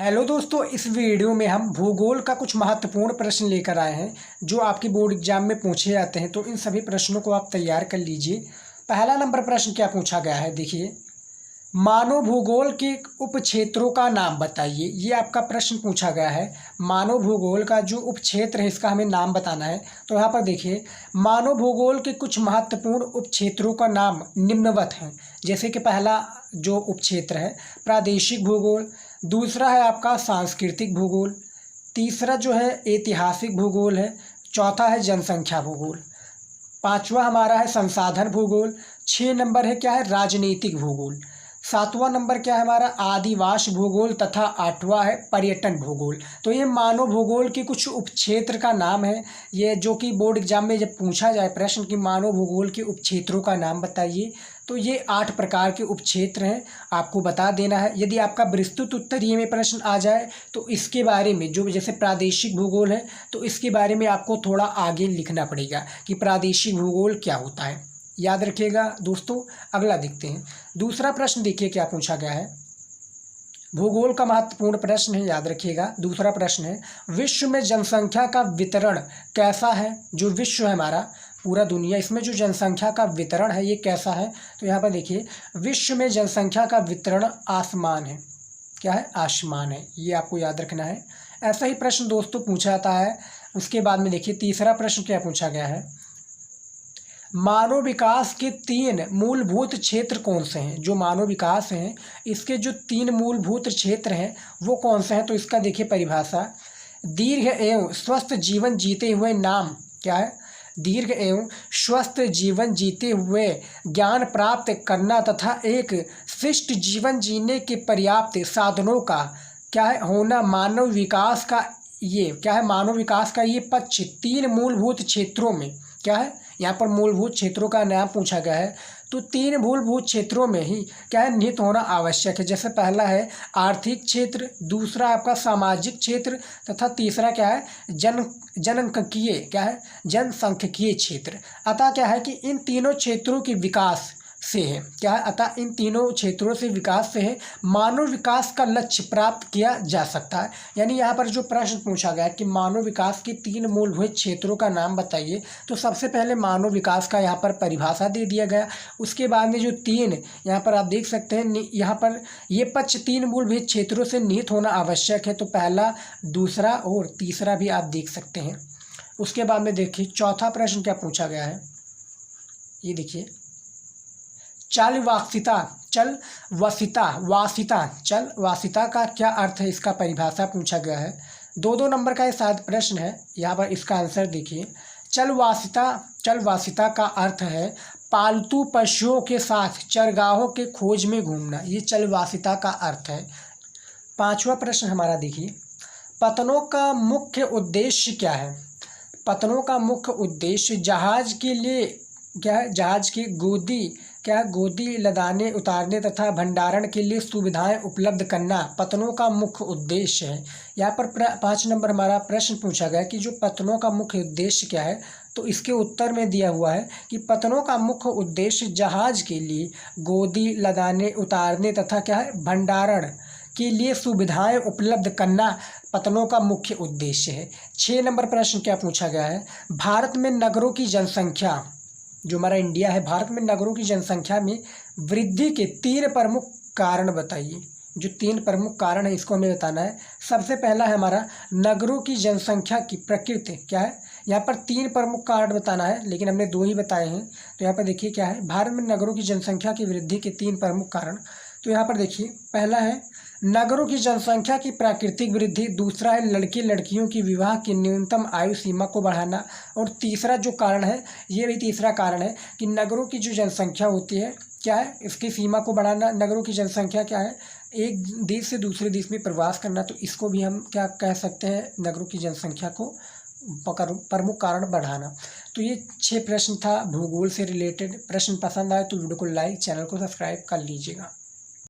Hello दोस्तों, इस video में हम भूगोल का कुछ महत्वपूर्ण प्रश्न लेकर आए हैं जो आपके बोर्ड एग्जाम में पूछे जाते हैं। तो इन सभी प्रश्नों को आप तैयार कर लीजिए। पहला नंबर प्रश्न क्या पूछा गया है, देखिए, मानव भूगोल के उप क्षेत्रों का नाम बताइए। ये आपका प्रश्न पूछा गया है। मानव भूगोल का जो उप क्षेत्र है इसका हमें नाम बताना है। तो यहाँ पर देखिए, मानव भूगोल के कुछ महत्वपूर्ण उप क्षेत्रों का नाम निम्नवत है। जैसे कि पहला जो उप क्षेत्र है प्रादेशिक भूगोल, दूसरा है आपका सांस्कृतिक भूगोल, तीसरा जो है ऐतिहासिक भूगोल है, चौथा है जनसंख्या भूगोल, पांचवा हमारा है संसाधन भूगोल, 6 नंबर है क्या है राजनीतिक भूगोल, 7वां नंबर क्या है हमारा आदिवास भूगोल तथा 8वां है पर्यटन भूगोल। तो ये मानव भूगोल के कुछ उपक्षेत्र का नाम है। ये जो कि बोर्ड एग्जाम में जब पूछा जाए प्रश्न कि मानव भूगोल के उपक्षेत्रों का नाम बताइए, तो ये 8 प्रकार के उपक्षेत्र हैं, आपको बता देना है। यदि आपका विस्तृत उत्तर ये में प्रश्न आ जाए तो इसके बारे में जो जैसे प्रादेशिक भूगोल है तो इसके बारे में आपको थोड़ा आगे लिखना पड़ेगा कि प्रादेशिक भूगोल क्या होता है। याद रखिएगा दोस्तों। अगला देखते हैं, दूसरा प्रश्न देखिए क्या पूछा गया है। भूगोल का महत्वपूर्ण प्रश्न है, याद रखिएगा। दूसरा प्रश्न है, विश्व में जनसंख्या का वितरण कैसा है। जो विश्व है हमारा पूरा दुनिया, इसमें जो जनसंख्या का वितरण है ये कैसा है। तो यहाँ पर देखिए, विश्व में जनसंख्या का वितरण आसमान है। क्या है? आसमान है। ये आपको याद रखना है। ऐसा ही प्रश्न दोस्तों पूछा जाता है। उसके बाद में देखिए तीसरा प्रश्न क्या पूछा गया है, मानव विकास के 3 मूलभूत क्षेत्र कौन से हैं। जो मानव विकास हैं इसके जो 3 मूलभूत क्षेत्र हैं वो कौन से हैं। तो इसका देखिए परिभाषा, दीर्घ एवं स्वस्थ जीवन जीते हुए नाम क्या है, दीर्घ एवं स्वस्थ जीवन जीते हुए ज्ञान प्राप्त करना तथा एक शिष्ट जीवन जीने के पर्याप्त साधनों का क्या है होना मानव विकास का ये क्या है, मानव विकास का ये पक्ष 3 मूलभूत क्षेत्रों में क्या है। यहाँ पर मूलभूत क्षेत्रों का नाम पूछा गया है तो 3 मूलभूत क्षेत्रों में ही क्या है निहित होना आवश्यक है। जैसे पहला है आर्थिक क्षेत्र, दूसरा आपका सामाजिक क्षेत्र तथा तीसरा क्या है जनसांख्यिकीय क्या है जनसांख्यिकीय क्षेत्र। अतः क्या है कि इन तीनों क्षेत्रों के विकास से है क्या है, अतः इन तीनों क्षेत्रों से विकास से है मानव विकास का लक्ष्य प्राप्त किया जा सकता है। यानी यहाँ पर जो प्रश्न पूछा गया है कि मानव विकास के 3 मूलभूत क्षेत्रों का नाम बताइए, तो सबसे पहले मानव विकास का यहाँ पर परिभाषा दे दिया गया। उसके बाद में जो 3 यहाँ पर आप देख सकते हैं, यहाँ पर ये पक्ष 3 मूलभूत क्षेत्रों से निहित होना आवश्यक है। तो पहला, दूसरा और तीसरा भी आप देख सकते हैं। उसके बाद में देखिए चौथा प्रश्न क्या पूछा गया है, ये देखिए, चल वासिता का क्या अर्थ है, इसका परिभाषा पूछा गया है। 2 नंबर का ये शायद प्रश्न है। यहाँ पर इसका आंसर देखिए, चल वासिता का अर्थ है पालतू पशुओं के साथ चरगाहों के खोज में घूमना। ये चल वासिता का अर्थ है। 5वां प्रश्न हमारा देखिए, पतनों का मुख्य उद्देश्य क्या है। पतनों का मुख्य उद्देश्य जहाज के लिए क्या है, जहाज की गोदी लदाने उतारने तथा भंडारण के लिए सुविधाएं उपलब्ध करना पतनों का मुख्य उद्देश्य है। यहाँ पर 5 नंबर हमारा प्रश्न पूछा गया कि जो पतनों का मुख्य उद्देश्य क्या है। तो इसके उत्तर में दिया हुआ है कि पतनों का मुख्य उद्देश्य जहाज के लिए गोदी लदाने उतारने तथा क्या है भंडारण के लिए सुविधाएं उपलब्ध करना पतनों का मुख्य उद्देश्य है। 6 नंबर प्रश्न क्या पूछा गया है, भारत में नगरों की जनसंख्या, जो हमारा इंडिया है, भारत में नगरों की जनसंख्या में वृद्धि के 3 प्रमुख कारण बताइए। जो 3 प्रमुख कारण है इसको हमें बताना है। सबसे पहला है हमारा नगरों की जनसंख्या की प्रकृति क्या है। यहाँ पर 3 प्रमुख कारण बताना है लेकिन हमने 2 ही बताए हैं। तो यहाँ पर देखिए क्या है, भारत में नगरों की जनसंख्या की वृद्धि के 3 प्रमुख कारण। तो यहाँ पर देखिए पहला है नगरों की जनसंख्या की प्राकृतिक वृद्धि, दूसरा है लड़के लड़कियों की विवाह की न्यूनतम आयु सीमा को बढ़ाना, और तीसरा जो कारण है ये भी तीसरा कारण है कि नगरों की जो जनसंख्या होती है क्या है इसकी सीमा को बढ़ाना। नगरों की जनसंख्या क्या है, एक देश से दूसरे देश में प्रवास करना। तो इसको भी हम क्या कह सकते हैं, नगरों की जनसंख्या को प्रमुख कारण बढ़ाना। तो ये 6 प्रश्न था भूगोल से रिलेटेड। प्रश्न पसंद आए तो वीडियो को लाइक, चैनल को सब्सक्राइब कर लीजिएगा।